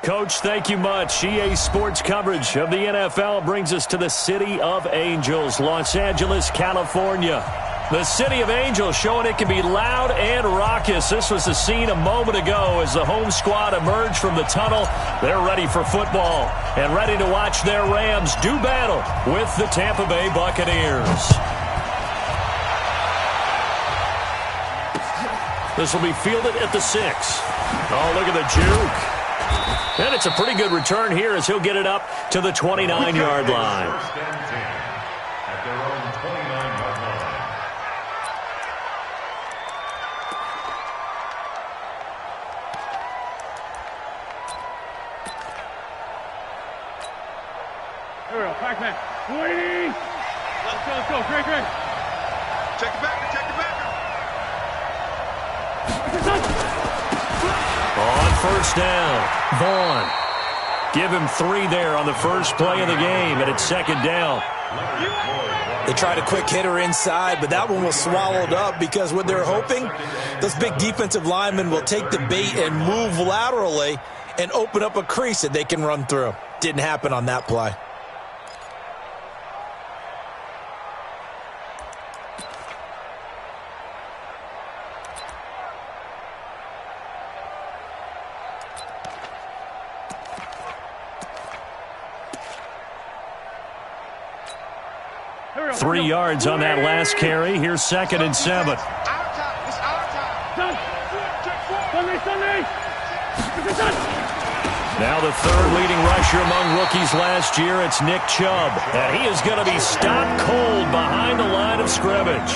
Coach, thank you much. EA Sports coverage of the NFL brings us to the City of Angels, Los Angeles, California. The City of Angels showing it can be loud and raucous. This was the scene a moment ago as the home squad emerged from the tunnel. They're ready for football and ready to watch their Rams do battle with the Tampa Bay Buccaneers. This will be fielded at the 6. Oh, look at the juke. And it's a pretty good return here as he'll get it up to the 29-yard line. At their own 29-yard line. Here we go, Pac-Man. 20. Let's go. Great. Check the backer. On first down, Vaughn. Give him 3 there on the first play of the game, and it's second down. They tried a quick hitter inside, but that one was swallowed up because what they're hoping, those big defensive linemen will take the bait and move laterally and open up a crease that they can run through. Didn't happen on that play. Three yards on that last carry. Here's 2nd and 7. Now the third leading rusher among rookies last year, it's Nick Chubb. And he is going to be stopped cold behind the line of scrimmage.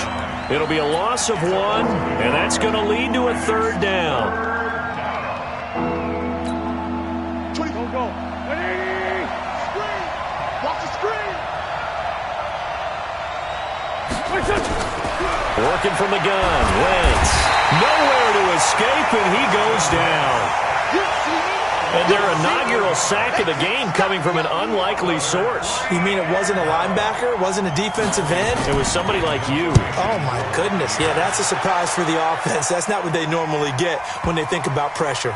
It'll be a loss of 1, and that's going to lead to a 3rd down. Go. Watch the screen. Working from the gun. Wentz. Nowhere to escape, and he goes down. And their inaugural sack of the game coming from an unlikely source. You mean it wasn't a linebacker? It wasn't a defensive end? It was somebody like you. Oh, my goodness. Yeah, that's a surprise for the offense. That's not what they normally get when they think about pressure.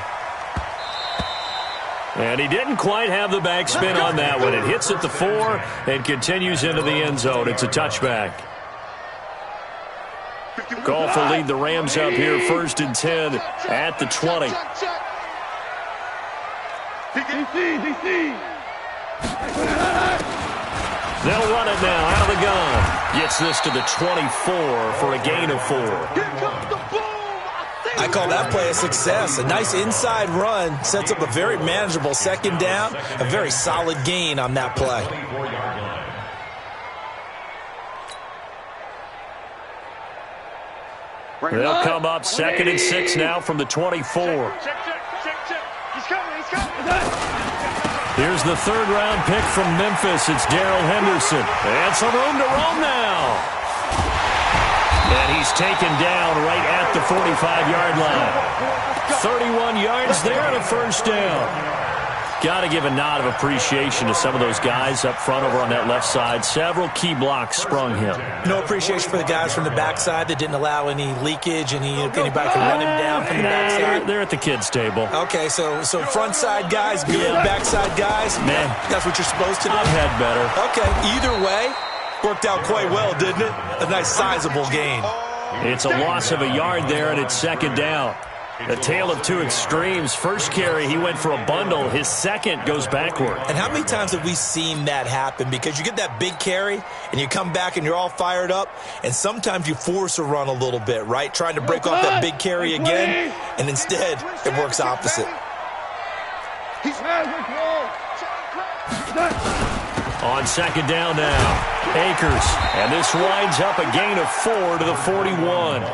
And he didn't quite have the backspin on that one. It hits at the 4 and continues into the end zone. It's a touchback. Goff will lead the Rams up here 1st and 10 at the 20. DC. They'll run it now out of the gun. Gets this to the 24 for a gain of 4. I call that play a success. A nice inside run sets up a very manageable 2nd down. A very solid gain on that play. They'll come up 2nd and 6 now from the 24. Check. He's coming. Here's the 3rd-round pick from Memphis. It's Darrell Henderson. And some room to roam now. And he's taken down right at the 45-yard line. 31 yards there and a 1st down. Got to give a nod of appreciation to some of those guys up front over on that left side. Several key blocks sprung him. No appreciation for the guys from the backside that didn't allow any leakage, anybody could run him down from the backside. They're at the kids' table. Okay, so front side guys, good, backside guys, man, that's what you're supposed to do. I've had better. Okay, either way, worked out quite well, didn't it? A nice sizable gain. It's a loss of a yard there, and it's 2nd down. A tale of two extremes. First carry, he went for a bundle. His second goes backward. And how many times have we seen that happen? Because you get that big carry, and you come back and you're all fired up, and sometimes you force a run a little bit, right? Trying to break off that big carry again, and instead it works opposite. On 2nd down now, Akers. And this winds up a gain of 4 to the 41.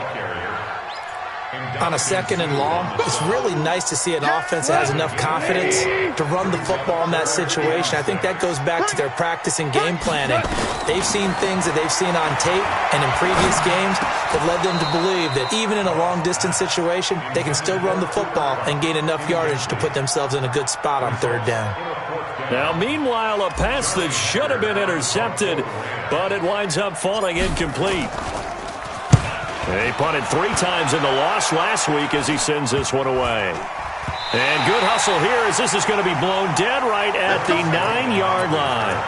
On a 2nd and long, it's really nice to see an offense that has enough confidence to run the football in that situation. I think that goes back to their practice and game planning. They've seen things that they've seen on tape and in previous games that led them to believe that even in a long-distance situation, they can still run the football and gain enough yardage to put themselves in a good spot on 3rd down. Now, meanwhile, a pass that should have been intercepted, but it winds up falling incomplete. He punted 3 times in the loss last week as he sends this one away. And good hustle here as this is going to be blown dead right at the 9-yard line.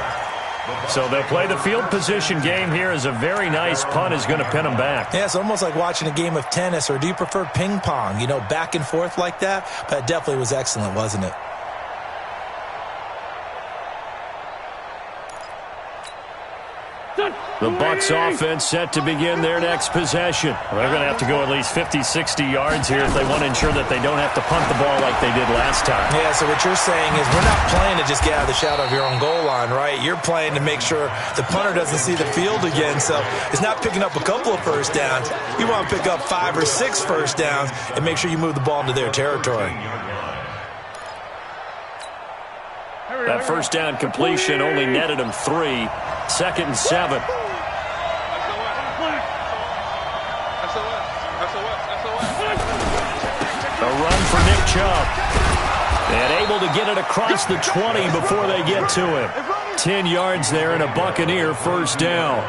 So they'll play the field position game here as a very nice punt is going to pin them back. Yeah, it's almost like watching a game of tennis, or do you prefer ping pong? You know, back and forth like that? But it definitely was excellent, wasn't it? The Bucs offense set to begin their next possession. They're going to have to go at least 50, 60 yards here if they want to ensure that they don't have to punt the ball like they did last time. Yeah, so what you're saying is we're not playing to just get out of the shadow of your own goal line, right? You're playing to make sure the punter doesn't see the field again. So it's not picking up a couple of first downs. You want to pick up 5 or 6 first downs and make sure you move the ball into their territory. That first down completion only netted him 3. 2nd and 7. A run for Nick Chubb. And able to get it across the 20 before they get to him. 10 yards there and a Buccaneer first down.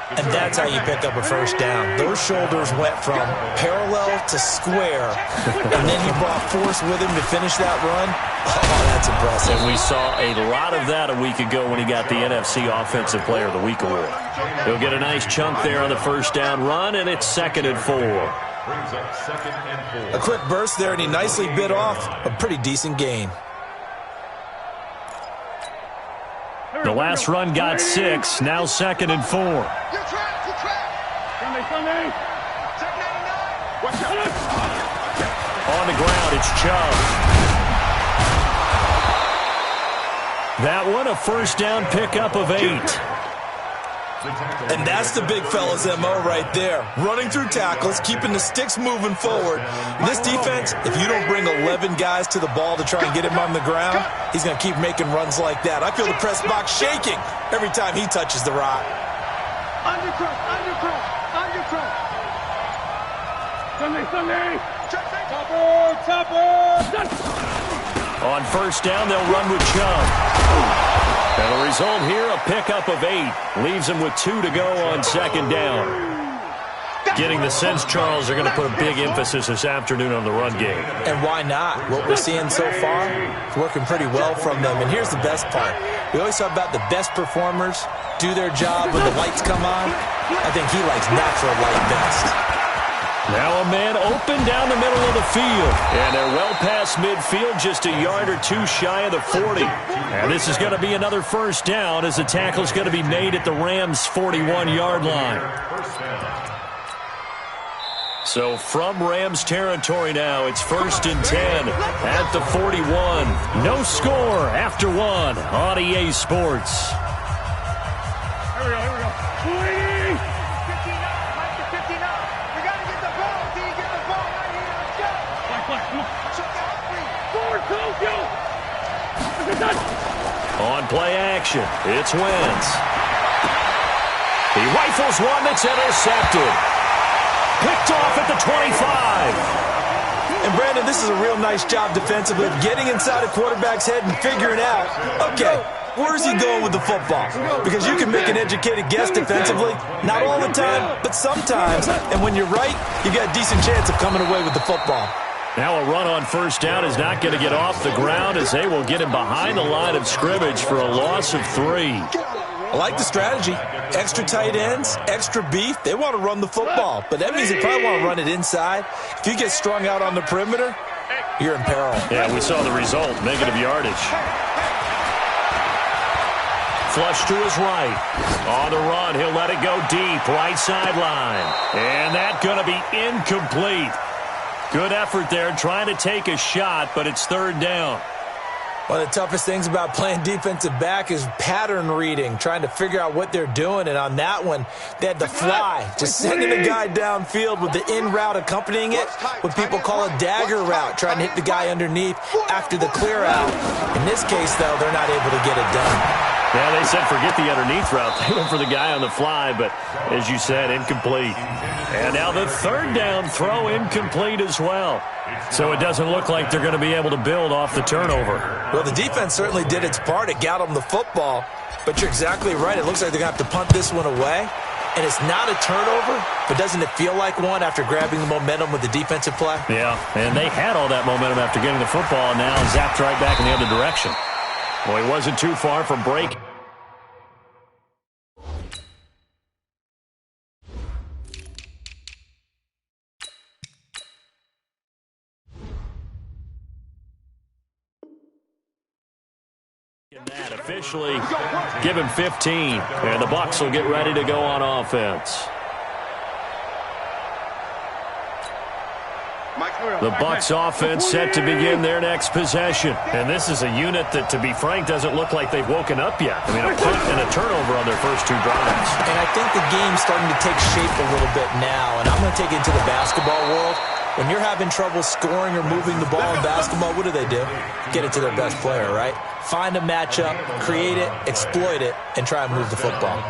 And that's how you pick up a first down. Those shoulders went from parallel to square, and then he brought force with him to finish that run. Oh, that's impressive. And we saw a lot of that a week ago when he got the NFC Offensive Player of the Week award. He'll get a nice chunk there on the first down run, and it's 2nd and 4. A quick burst there, and he nicely bit off a pretty decent gain. The last run got 6, now 2nd and 4. You're trapped. You're trapped. Sunday. Check 99. Watch out. On the ground, it's Chubb. That one, a first down pickup of 8. And that's the big fella's MO right there. Running through tackles, keeping the sticks moving forward. This defense, if you don't bring 11 guys to the ball to try and get him on the ground, he's going to keep making runs like that. I feel the press box shaking every time he touches the rock. Undercross. Sunday. Topper. On first down, they'll run with Chubb. And the result here, a pickup of 8. Leaves them with 2 to go on 2nd down. Getting the sense, Charles, they're going to put a big emphasis this afternoon on the run game. And why not? What we're seeing so far is working pretty well from them. And here's the best part. We always talk about the best performers do their job when the lights come on. I think he likes natural light best. Now a man open down the middle of the field. And they're well past midfield, just a yard or 2 shy of the 40. And this is going to be another first down as the tackle's going to be made at the Rams' 41-yard line. So from Rams territory now, it's 1st and 10 at the 41. No score after 1 on EA Sports. Here we go. 59. On play action, it's Wentz. He rifles one that's intercepted. Picked off at the 25. And, Brandon, this is a real nice job defensively, getting inside a quarterback's head and figuring out, okay, where's he going with the football? Because you can make an educated guess defensively, not all the time, but sometimes. And when you're right, you got a decent chance of coming away with the football. Now a run on first down is not going to get off the ground as they will get him behind the line of scrimmage for a loss of 3. I like the strategy. Extra tight ends, extra beef. They want to run the football, but that means they probably want to run it inside. If you get strung out on the perimeter, you're in peril. Yeah, we saw the result, negative yardage. Flush to his right. On the run, he'll let it go deep, right sideline. And that's going to be incomplete. Good effort there, trying to take a shot, but it's 3rd down. One of the toughest things about playing defensive back is pattern reading, trying to figure out what they're doing. And on that one, they had to fly, just sending the guy downfield with the in route accompanying it, what people call a dagger route, trying to hit the guy underneath after the clear out. In this case, though, they're not able to get it done. Yeah, they said forget the underneath route. They went for the guy on the fly, but as you said, incomplete. And now the 3rd down throw incomplete as well. So it doesn't look like they're going to be able to build off the turnover. Well, the defense certainly did its part. It got them the football. But you're exactly right. It looks like they're going to have to punt this one away. And it's not a turnover, but doesn't it feel like one after grabbing the momentum with the defensive play? Yeah, and they had all that momentum after getting the football, and now zapped right back in the other direction. Well, he wasn't too far from break. That officially give him 15, and the Bucs will get ready to go on offense. The Bucs offense set to begin their next possession. And this is a unit that, to be frank, doesn't look like they've woken up yet. I mean, a punt and a turnover on their first two drives. And I think the game's starting to take shape a little bit now, and I'm going to take it into the basketball world. When you're having trouble scoring or moving the ball in basketball, what do? Get it to their best player, right? Find a matchup, create it, exploit it, and try and move the football.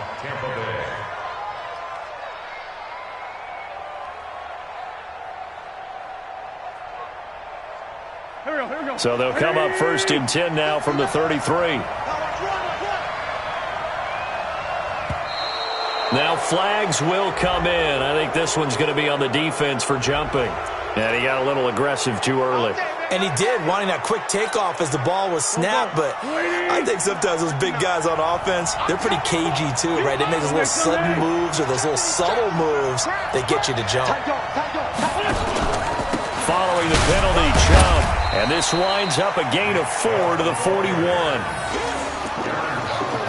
So they'll come up 1st and 10 now from the 33. Now flags will come in. I think this one's going to be on the defense for jumping. And he got a little aggressive too early. And he did, wanting that quick takeoff as the ball was snapped. But I think sometimes those big guys on offense, they're pretty cagey too, right? They make those little sudden moves or those little subtle moves that get you to jump. Following the penalty, Chubb. And this winds up a gain of 4 to the 41.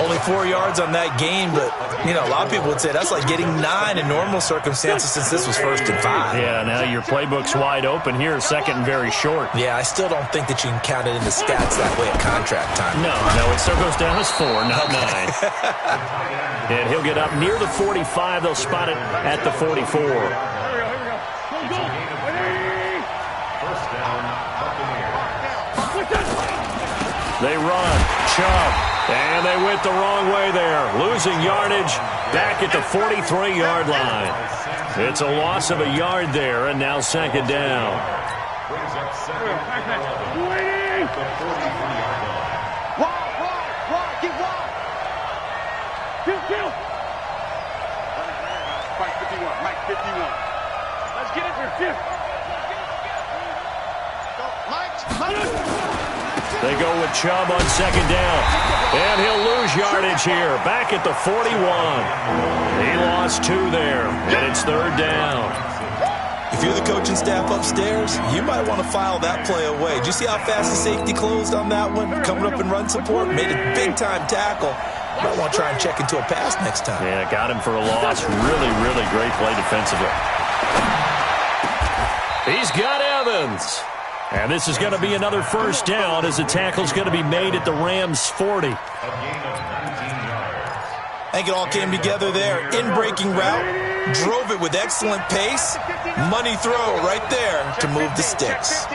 Only 4 yards on that gain, but, you know, a lot of people would say that's like getting 9 in normal circumstances since this was 1st and 5. Yeah, now your playbook's wide open here, 2nd and very short. Yeah, I still don't think that you can count it in the stats that way at contract time. No, it still goes down as 4, not 9. And he'll get up near the 45. They'll spot it at the 44. They run. Chubb. And they went the wrong way there. Losing yardage back at the 43-yard line. It's a loss of a yard there, and now 2nd down. Mike 51. Let's get it for 50. They go with Chubb on 2nd down. And he'll lose yardage here. Back at the 41. He lost 2 there. And it's 3rd down. If you're the coaching staff upstairs, you might want to file that play away. Did you see how fast the safety closed on that one? Coming up in run support, made a big-time tackle. Might want to try and check into a pass next time. Yeah, got him for a loss. Really, really great play defensively. He's got Evans. And this is going to be another 1st down as the tackle's going to be made at the Rams' 40. I think it all came together there. In-breaking route, drove it with excellent pace. Money throw right there to move the sticks.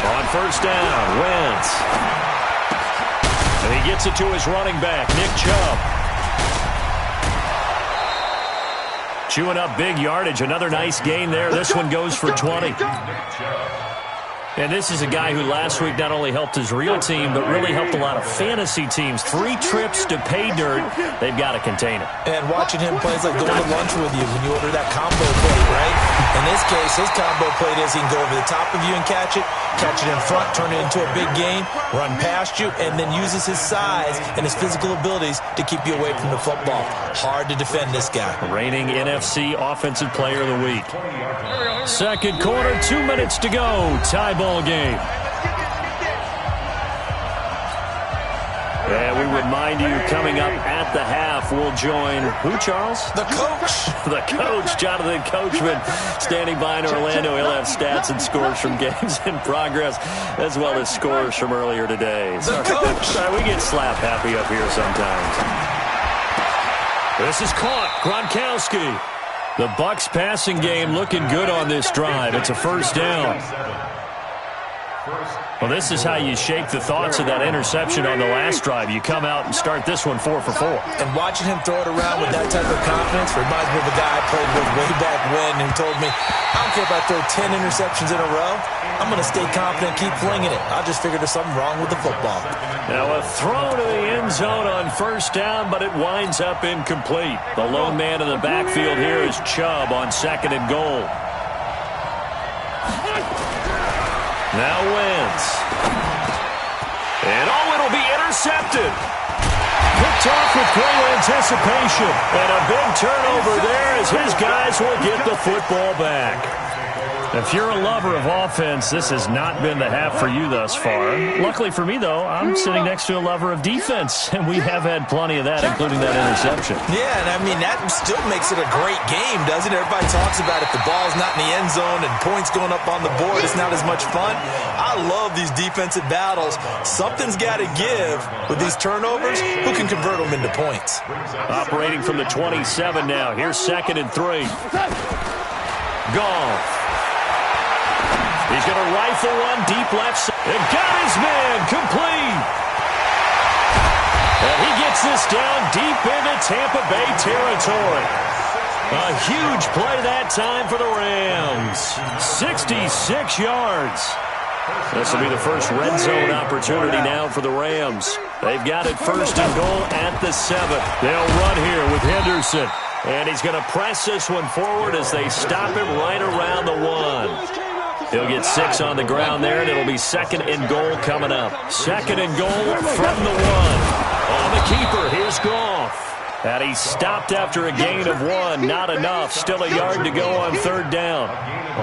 On 1st down, Wentz. And he gets it to his running back, Nick Chubb. Chewing up big yardage. Another nice gain there. This one goes for 20. And this is a guy who last week not only helped his real team, but really helped a lot of fantasy teams. 3 trips to pay dirt. They've got to contain it. And watching him play is like going to lunch with you when you order that combo plate, right? In this case, his combo plate is he can go over the top of you and catch it in front, turn it into a big gain, run past you, and then uses his size and his physical abilities to keep you away from the football. Hard to defend this guy. Reigning NFC Offensive Player of the Week. 2nd quarter, 2 minutes to go. Tie ball game. And we remind you, coming up at the half, we'll join who, Charles? The coach. The coach, Jonathan Coachman, standing by in Orlando. He'll have stats and scores from games in progress, as well as scores from earlier today. The coach. We get slap happy up here sometimes. This is caught. Gronkowski. The Bucs passing game looking good on this drive. It's a 1st down. Well, this is how you shake the thoughts of that interception on the last drive. You come out and start this one 4 for 4. And watching him throw it around with that type of confidence reminds me of a guy I played with way back when who told me, I don't care if I throw 10 interceptions in a row. I'm going to stay confident, keep flinging it. I just figured there's something wrong with the football. Now a throw to the end zone on first down, but it winds up incomplete. The lone man in the backfield here is Chubb on 2nd and goal. Now Wentz. And it'll be intercepted. Picked off with great anticipation. And a big turnover there as his guys will get the football back. If you're a lover of offense, this has not been the half for you thus far. Luckily for me, though, I'm sitting next to a lover of defense, and we have had plenty of that, including that interception. Yeah, and I mean, that still makes it a great game, doesn't it? Everybody talks about if the ball's not in the end zone and points going up on the board, it's not as much fun. I love these defensive battles. Something's got to give with these turnovers. Who can convert them into points? Operating from the 27 now. Here's 2nd and 3. Goff. He's going to rifle one deep left side. And got his man complete. And he gets this down deep into Tampa Bay territory. A huge play that time for the Rams. 66 yards. This will be the first red zone opportunity now for the Rams. They've got it 1st and goal at the 7. They'll run here with Henderson. And he's going to press this one forward as they stop him right around the 1. He'll get 6 on the ground there, and it'll be 2nd and goal coming up. 2nd and goal from the 1. On the keeper, here's Goff. And he stopped after a gain of 1. Not enough. Still a yard to go on 3rd down.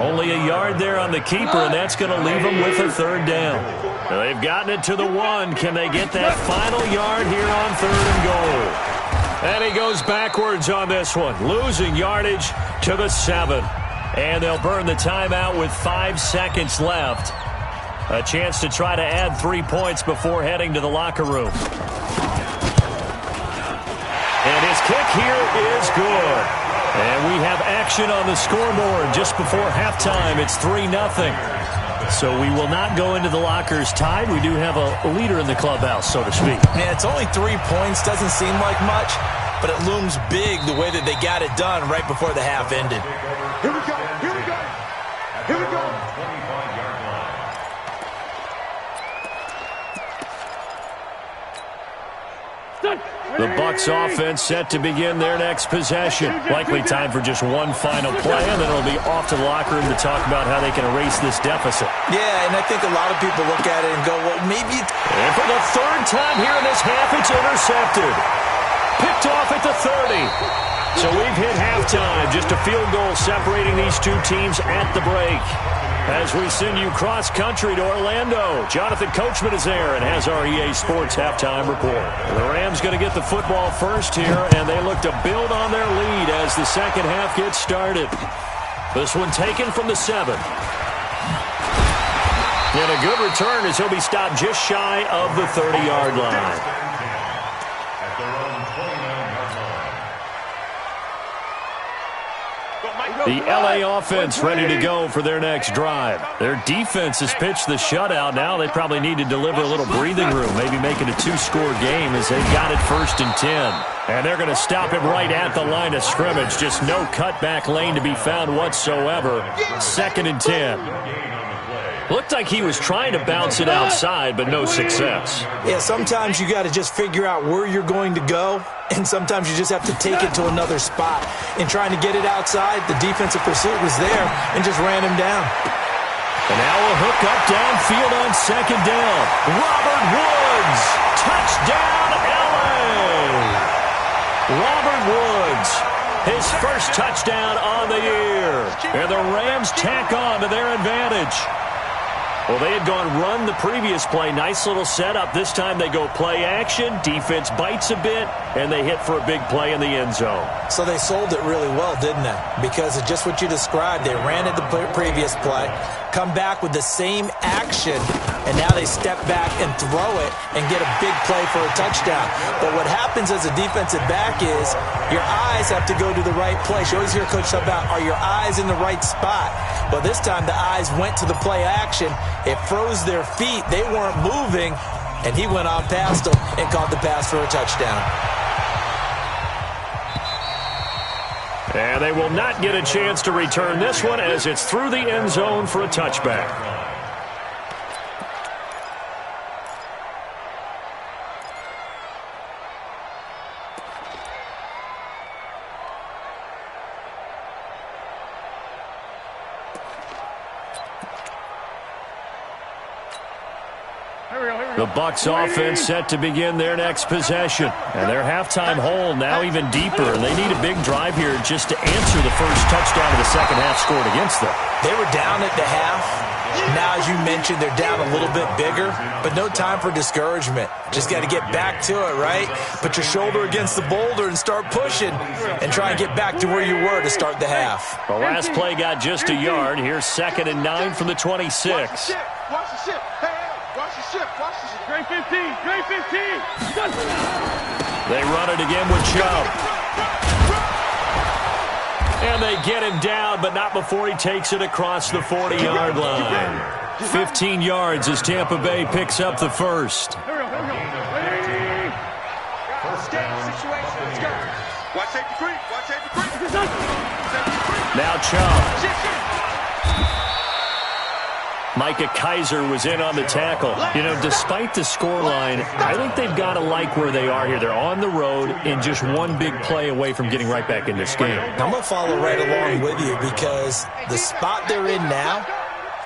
Only a yard there on the keeper, and that's going to leave him with a 3rd down. Now they've gotten it to the 1. Can they get that final yard here on 3rd and goal? And he goes backwards on this one, losing yardage to the 7. And they'll burn the timeout with 5 seconds left. A chance to try to add 3 points before heading to the locker room. And his kick here is good. And we have action on the scoreboard just before halftime. It's 3-0. So we will not go into the lockers tied. We do have a leader in the clubhouse, so to speak. Man, it's only 3 points. Doesn't seem like much, but it looms big the way that they got it done right before the half ended. Here we go. Here we go. Here we go. 25-yard line. The Bucs offense set to begin their next possession. Likely time for just one final play, and then it'll be off to the locker room to talk about how they can erase this deficit. Yeah, and I think a lot of people look at it and go, well, maybe it's... And for the 3rd time here in this half, it's intercepted. Picked off at the 30. So we've hit halftime. Just a field goal separating these two teams at the break. As we send you cross-country to Orlando, Jonathan Coachman is there and has our EA Sports halftime report. The Rams going to get the football first here, and they look to build on their lead as the 2nd half gets started. This one taken from the 7. And a good return as he'll be stopped just shy of the 30-yard line. The LA offense ready to go for their next drive. Their defense has pitched the shutout. Now they probably need to deliver a little breathing room, maybe make it a 2-score game as they've got it 1st and 10. And they're going to stop him right at the line of scrimmage. Just no cutback lane to be found whatsoever. 2nd and 10. Looked like he was trying to bounce it outside, but no success. Yeah, sometimes you got to just figure out where you're going to go, and sometimes you just have to take it to another spot. In trying to get it outside, the defensive pursuit was there and just ran him down. And now a hook up downfield on 2nd down. Robert Woods, touchdown LA! Robert Woods, his first touchdown on the year. And the Rams tack on to their advantage. Well, they had gone run the previous play. Nice little setup. This time they go play action. Defense bites a bit. and they hit for a big play in the end zone. So they sold it really well, didn't they? Because of just what you described. They ran it the previous play, come back with the same action, and now they step back and throw it and get a big play for a touchdown. But what happens as a defensive back is your eyes have to go to the right place. You always hear Coach talk about, are your eyes in the right spot? Well, this time the eyes went to the play action. It froze their feet. They weren't moving, and he went on past them and caught the pass for a touchdown. And they will not get a chance to return this one as it's through the end zone for a touchback. The Bucs offense set to begin their next possession. And their halftime hole now even deeper. And they need a big drive here just to answer the first touchdown of the second half scored against them. They were down at the half. Now, as you mentioned, they're down a little bit bigger, but no time for discouragement. Just got to get back to it, right? Put your shoulder against the boulder and start pushing and try and get back to where you were to start the half. The last play got just a yard. Here's 2nd and 9 from the 26. Watch the ship. Hey, watch the ship. Watch the ship. Great 15. Great 15. They run it again with Chubb. And they get him down, but not before he takes it across the 40-yard line. 15 yards as Tampa Bay picks up the first. Here we go. First down situation. Let's go. Watch safety creep. Watch safety creep. Now Chubb. Micah Kaiser was in on the tackle. You know, despite the scoreline, I think they've got to like where they are here. They're on the road and just one big play away from getting right back in this game. I'm going to follow right along with you because the spot they're in now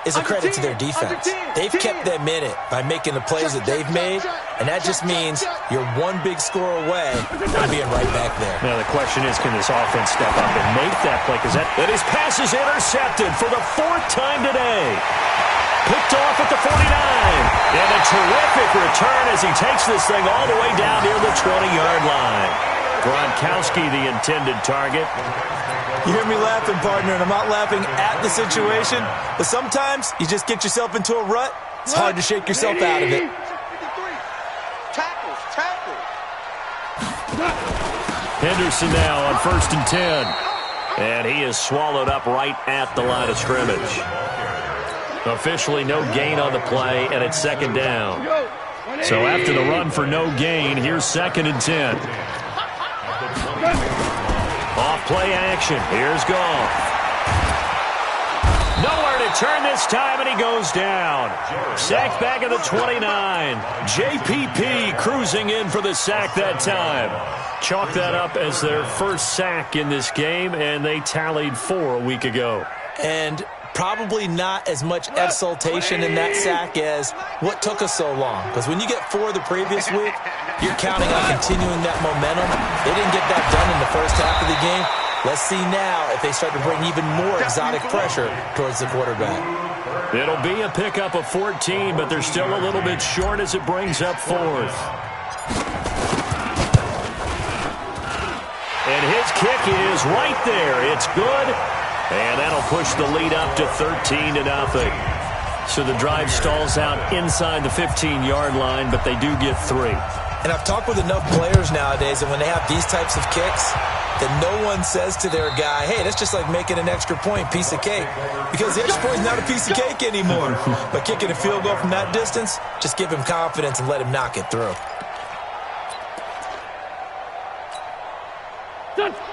is a credit to their defense. They've kept them in it by making the plays that they've made, and that just means you're one big score away from being right back there. Now, the question is, can this offense step up and make that play? Because his pass is intercepted for the 4th time today. Picked off at the 49. And a terrific return as he takes this thing all the way down near the 20-yard line. Gronkowski, the intended target. You hear me laughing, partner, and I'm not laughing at the situation, but sometimes you just get yourself into a rut. It's hard to shake yourself out of it. Tackles. Henderson now on 1st and 10. And he is swallowed up right at the line of scrimmage. Officially no gain on the play, and it's 2nd down. So after the run for no gain, here's 2nd and 10. Off play action. Here's Goff. Nowhere to turn this time, and he goes down. Sacked back at the 29. JPP cruising in for the sack that time. Chalk that up as their first sack in this game, and they tallied 4 a week ago. And probably not as much exultation in that sack as what took us so long. Because when you get 4 the previous week, you're counting on continuing that momentum. They didn't get that done in the first half of the game. Let's see now if they start to bring even more exotic pressure towards the quarterback. It'll be a pickup of 14, but they're still a little bit short as it brings up 4th. And his kick is right there. It's good. And that'll push the lead up to 13-0. So the drive stalls out inside the 15-yard line, but they do get 3. And I've talked with enough players nowadays that when they have these types of kicks, that no one says to their guy, hey, that's just like making an extra point, piece of cake. Because the extra point is not a piece of cake anymore. But kicking a field goal from that distance, just give him confidence and let him knock it through.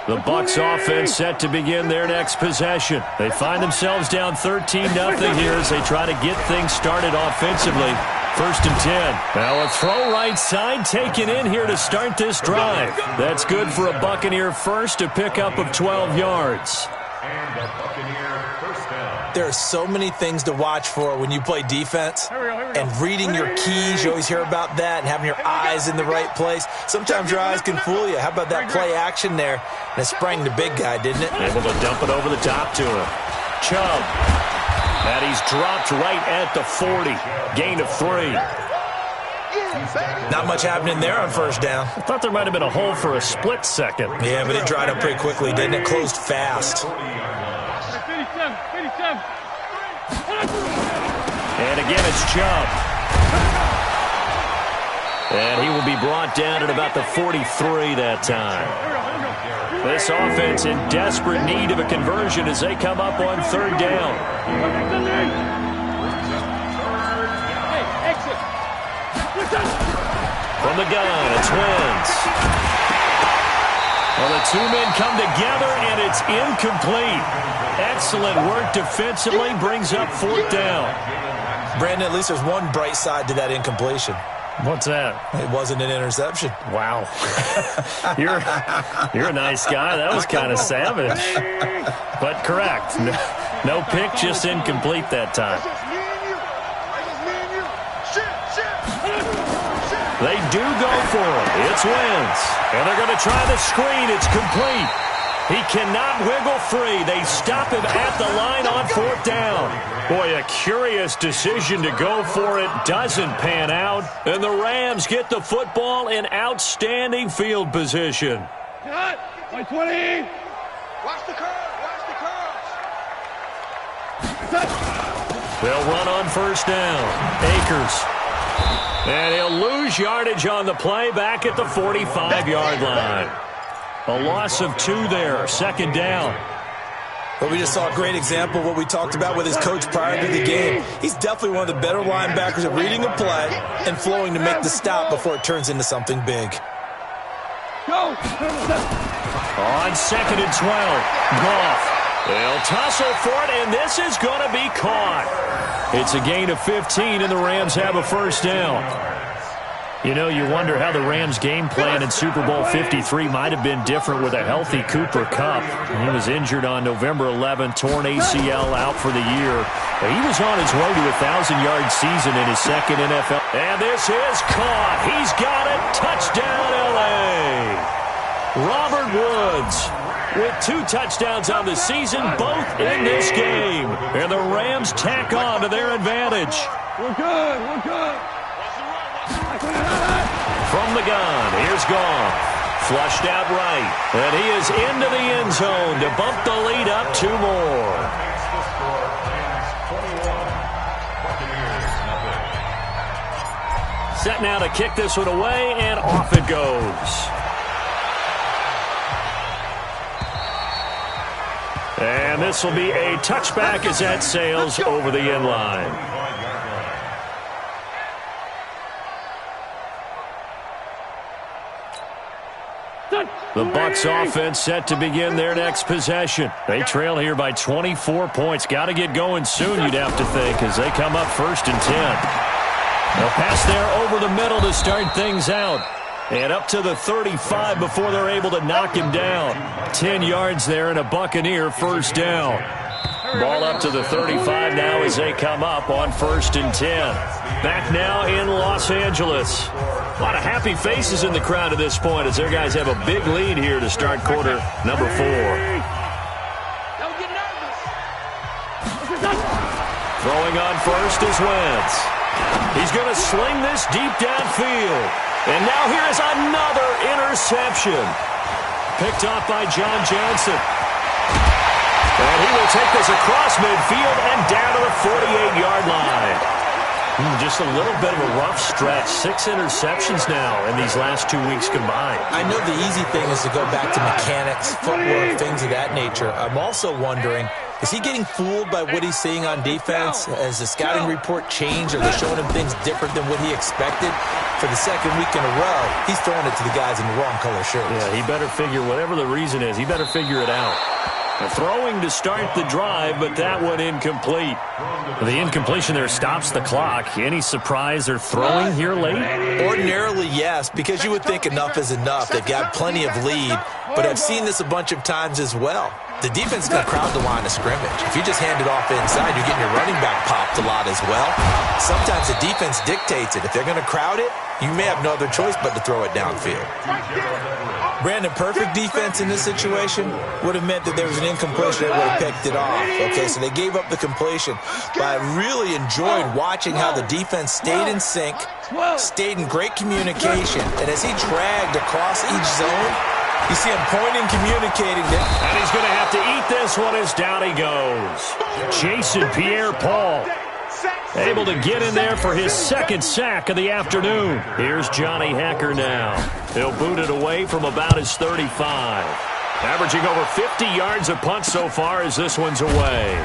The Bucs offense set to begin their next possession. They find themselves down 13-0 here as they try to get things started offensively. 1st and 10. Now a throw right side taken in here to start this drive. That's good for a Buccaneer first, a pickup of 12 yards. And a Buccaneer first down. There are so many things to watch for when you play defense. And reading your keys, you always hear about that, and having your eyes in the right place. Sometimes your eyes can fool you. How about that play action there? And it sprang the big guy, didn't it? Able to dump it over the top to him. Chubb. And he's dropped right at the 40. Gain of 3. Not much happening there on first down. I thought there might have been a hole for a split second. Yeah, but it dried up pretty quickly, didn't it? Closed fast. 57, 57. And again, it's Chubb. And he will be brought down at about the 43 that time. This offense in desperate need of a conversion as they come up on third down. From the gun, it's Wentz. Well, the two men come together, and it's incomplete. Excellent work defensively, brings up fourth down. Brandon, at least there's one bright side to that incompletion. What's that? It wasn't an interception. Wow. You're a nice guy. That was kind of savage. But correct. No pick, just incomplete that time. They do go for it. It's Wentz. And they're going to try the screen. It's complete. He cannot wiggle free. They stop him at the line on fourth down. Boy, a curious decision to go for it. Doesn't pan out. And the Rams get the football in outstanding field position. Cut. 20. Watch the curve. Watch the curve. They'll run on first down. Akers. And he'll lose yardage on the play back at the 45-yard line. A loss of 2 there, second down. But we just saw a great example of what we talked about with his coach prior to the game. He's definitely one of the better linebackers at reading a play and flowing to make the stop before it turns into something big. Go. On second and 12, Goff. They'll tussle for it, and this is going to be caught. It's a gain of 15, and the Rams have a first down. You know, you wonder how the Rams' game plan in Super Bowl 53 might have been different with a healthy Cooper Kupp. He was injured on November 11, torn ACL, out for the year. He was on his way to a 1,000-yard season in his second NFL. And this is caught. He's got it. Touchdown, L.A. Robert Woods with 2 touchdowns on the season, both in this game. And the Rams tack on to their advantage. We're good. We're good. From the gun, here's Goff. Flushed out right. And he is into the end zone to bump the lead up 2 more. Set now to kick this one away, and off it goes. And this will be a touchback as that sails over the end line. The Bucs offense set to begin their next possession. They trail here by 24 points. Got to get going soon, you'd have to think, as they come up first and 10. They'll pass there over the middle to start things out. And up to the 35 before they're able to knock him down. 10 yards there and a Buccaneer first down. Ball up to the 35 now as they come up on first and 10. Back now in Los Angeles. A lot of happy faces in the crowd at this point as their guys have a big lead here to start quarter number 4. Don't get nervous. Throwing on first is Wentz. He's going to sling this deep downfield. And now here is another interception. Picked off by John Johnson. And he will take this across midfield and down to the 48-yard line. Just a little bit of a rough stretch. 6 interceptions now in these last 2 weeks combined. I know the easy thing is to go back to mechanics, footwork, things of that nature. I'm also wondering, is he getting fooled by what he's seeing on defense? Has the scouting report changed? Are they showing him things different than what he expected? For the second week in a row, he's throwing it to the guys in the wrong color shirts. Yeah, he better figure, whatever the reason is, he better figure it out. Throwing to start the drive, but that one incomplete. The incompletion there stops the clock. Any surprise they're throwing here late? Ordinarily, yes, because you would think enough is enough. They've got plenty of lead, but I've seen this a bunch of times as well. The defense is going to crowd the line of scrimmage. If you just hand it off inside, you're getting your running back popped a lot as well. Sometimes the defense dictates it. If they're going to crowd it, you may have no other choice but to throw it downfield. Brandon, perfect defense in this situation would have meant that there was an incompletion that would have picked it off. Okay, so they gave up the completion. But I really enjoyed watching how the defense stayed in sync, stayed in great communication, and as he dragged across each zone, you see him pointing, communicating. And he's going to have to eat this one as down he goes. Jason Pierre-Paul able to get in there for his second sack of the afternoon. Here's Johnny Hecker now. He'll boot it away from about his 35. Averaging over 50 yards a punt so far as this one's away.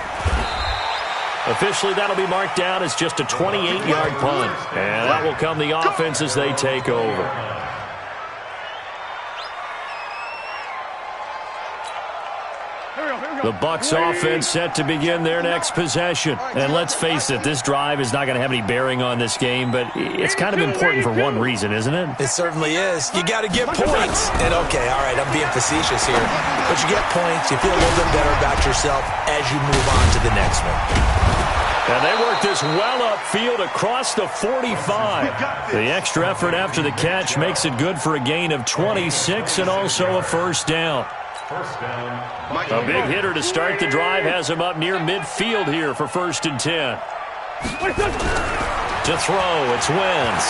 Officially, that'll be marked down as just a 28-yard punt. And that will come the offense as they take over. The Bucs offense set to begin their next possession. And let's face it, this drive is not going to have any bearing on this game, but it's kind of important for one reason, isn't it? It certainly is. You got to get points. And okay, all right, I'm being facetious here. But you get points, you feel a little bit better about yourself as you move on to the next one. And they work this well upfield across the 45. The extra effort after the catch makes it good for a gain of 26 and also a first down. A big hitter to start the drive has him up near midfield here for 1st and 10. To throw, it's Wentz.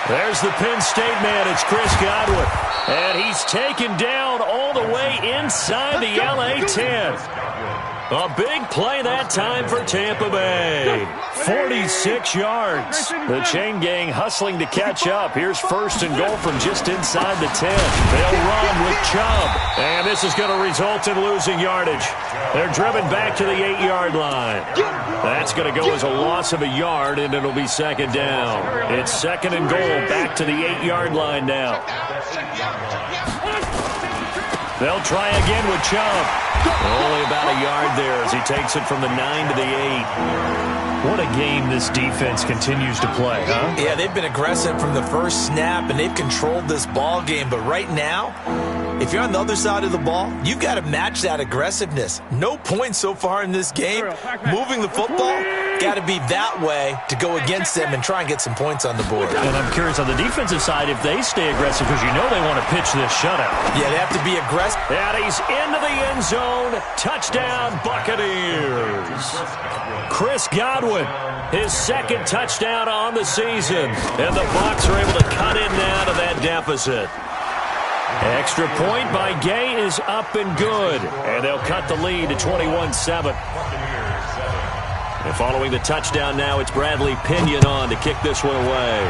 There's the Penn State man, it's Chris Godwin. And he's taken down all the way inside the LA 10. A big play that time for Tampa Bay. 46 yards. The chain gang hustling to catch up. Here's 1st and goal from just inside the 10. They'll run with Chubb. And this is going to result in losing yardage. They're driven back to the 8-yard line. That's going to go as a loss of a yard, and it'll be 2nd down. It's 2nd and goal back to the 8-yard line now. They'll try again with Chubb. Only about a yard there as he takes it from the 9 to the 8. What a game this defense continues to play, huh? Yeah, they've been aggressive from the first snap, and they've controlled this ball game. But right now, if you're on the other side of the ball, you've got to match that aggressiveness. No points so far in this game. Moving the football, got to be that way to go against them and try and get some points on the board. And I'm curious on the defensive side if they stay aggressive, because you know they want to pitch this shutout. Yeah, they have to be aggressive. And he's into the end zone. Touchdown, Buccaneers. Chris Godwin, his 2nd touchdown on the season. And the Bucs are able to cut in now to that deficit. Extra point by Gay is up and good. And they'll cut the lead to 21-7. And following the touchdown now, it's Bradley Pinion on to kick this one away.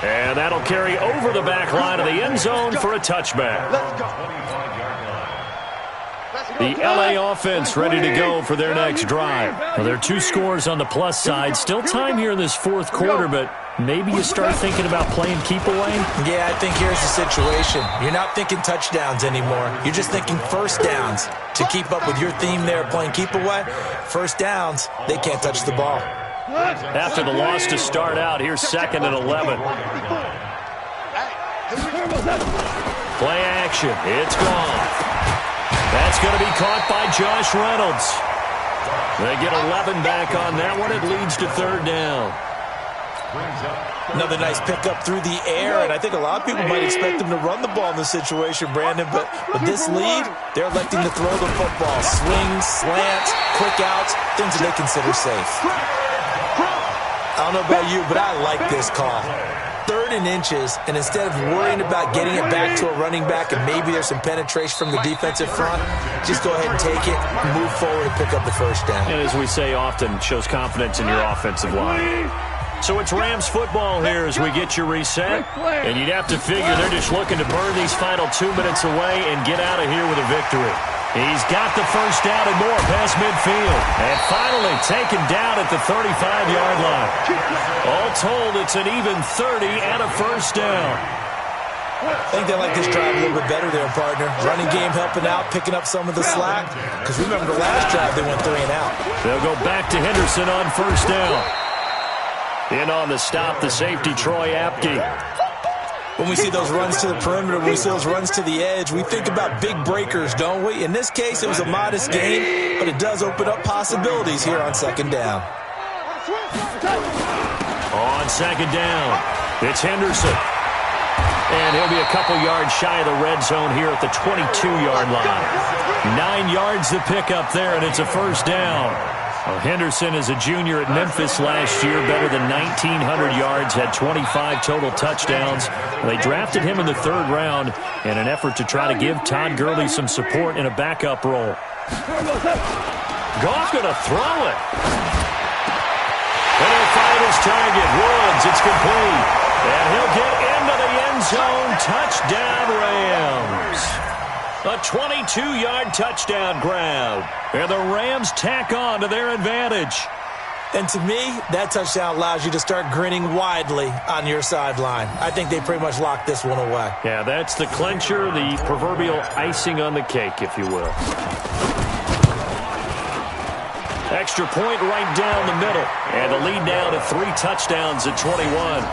And that'll carry over the back line of the end zone for a touchback. The LA offense ready to go for their next drive. Well, there are 2 scores on the plus side. Still time here in this 4th quarter, but maybe you start thinking about playing keep away? Yeah, I think here's the situation. You're not thinking touchdowns anymore. You're just thinking first downs. To keep up with your theme there, playing keep away, first downs, they can't touch the ball. After the loss to start out, here's 2nd and 11. Play action. It's gone. That's going to be caught by Josh Reynolds. They get 11 back on that one. It leads to 3rd down. Another nice pickup through the air, and I think a lot of people might expect them to run the ball in this situation, Brandon, but with this lead, they're electing to throw the football. Swings, slants, quick outs, things that they consider safe. I don't know about you, but I like this call. 3rd and inches, and instead of worrying about getting it back to a running back and maybe there's some penetration from the defensive front, just go ahead and take it, move forward, and pick up the first down. And as we say often, shows confidence in your offensive line. So it's Rams football here as we get you reset. And you'd have to figure they're just looking to burn these final 2 minutes away and get out of here with a victory. He's got the first down and more past midfield. And finally taken down at the 35-yard line. All told, it's an even 30 and a first down. I think they like this drive a little bit better there, partner. Running game helping out, picking up some of the slack. Because remember the last drive, they went 3 and out. They'll go back to Henderson on first down. In on the stop, the safety, Troy Apke. When we see those runs to the perimeter, when we see those runs to the edge, we think about big breakers, don't we? In this case, it was a modest gain, but it does open up possibilities here on 2nd down. On second down, it's Henderson. And he'll be a couple yards shy of the red zone here at the 22-yard line. 9 yards to pick up there, and it's a first down. Well, Henderson is a junior at Memphis last year, better than 1,900 yards, had 25 total touchdowns. They drafted him in the 3rd round in an effort to try to give Todd Gurley some support in a backup role. Goff going to throw it. And he'll find his target. Woods, it's complete. And he'll get into the end zone. Touchdown, Rams. A 22-yard touchdown grab. And the Rams tack on to their advantage. And to me, that touchdown allows you to start grinning widely on your sideline. I think they pretty much locked this one away. Yeah, that's the clincher, the proverbial icing on the cake, if you will. Extra point right down the middle. And the lead now to 3 touchdowns at 21.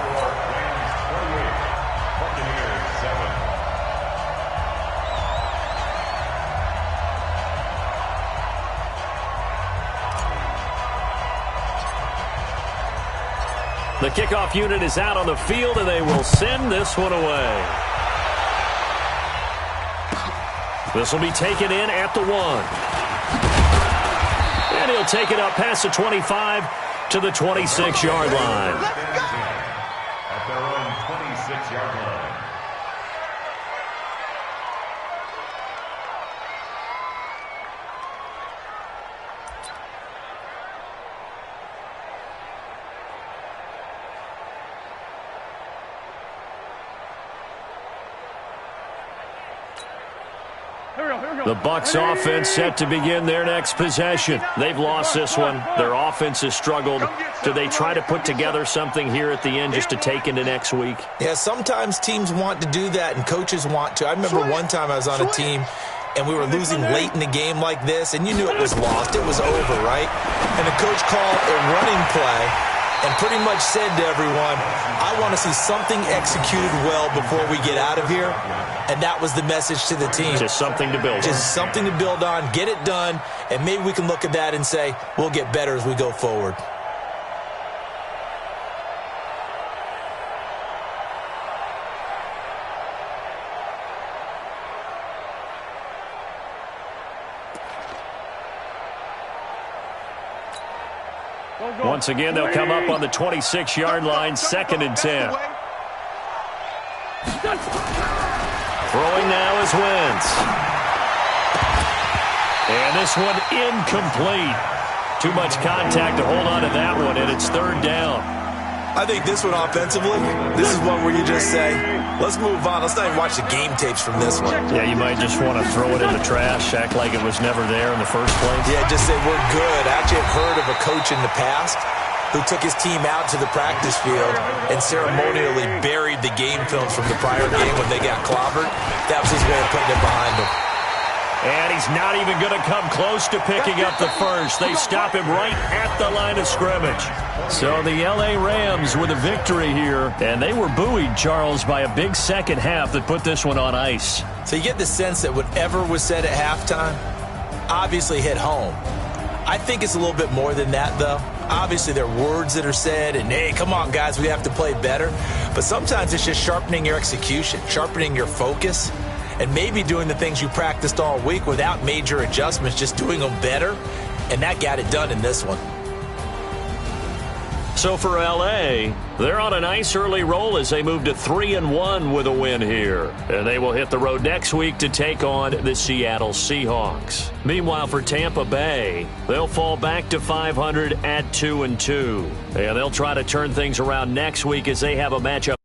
The kickoff unit is out on the field, and they will send this one away. This will be taken in at the 1. And he'll take it up past the 25 to the 26-yard line. At their own 26-yard line. The Bucs offense set to begin their next possession. They've lost this one. Their offense has struggled. Do they try to put together something here at the end just to take into next week? Yeah, sometimes teams want to do that and coaches want to. I remember one time I was on a team and we were losing late in the game like this, and you knew it was lost. It was over, right? And the coach called a running play and pretty much said to everyone, I want to see something executed well before we get out of here. And that was the message to the team. Just something to build on. Just something to build on, get it done, and maybe we can look at that and say, we'll get better as we go forward. Once again, they'll come up on the 26-yard line, 2nd and 10. Throwing now is Wentz. And this one incomplete. Too much contact to hold on to that one, and it's 3rd down. I think this one offensively, this is one where you just say, let's move on. Let's not even watch the game tapes from this one. Yeah, you might just want to throw it in the trash, act like it was never there in the first place. Yeah, just say we're good. I actually have heard of a coach in the past who took his team out to the practice field and ceremonially buried the game films from the prior game when they got clobbered. That was his way of putting it behind him. And he's not even going to come close to picking up the first. They stop him right at the line of scrimmage. So the L.A. Rams with a victory here. And they were buoyed, Charles, by a big second half that put this one on ice. So you get the sense that whatever was said at halftime obviously hit home. I think it's a little bit more than that, though. Obviously, there are words that are said, and, hey, come on, guys, we have to play better. But sometimes it's just sharpening your execution, sharpening your focus, and maybe doing the things you practiced all week without major adjustments, just doing them better, and that got it done in this one. So for L.A., they're on a nice early roll as they move to 3-1 with a win here. And they will hit the road next week to take on the Seattle Seahawks. Meanwhile, for Tampa Bay, they'll fall back to 500 at 2-2. And they'll try to turn things around next week as they have a matchup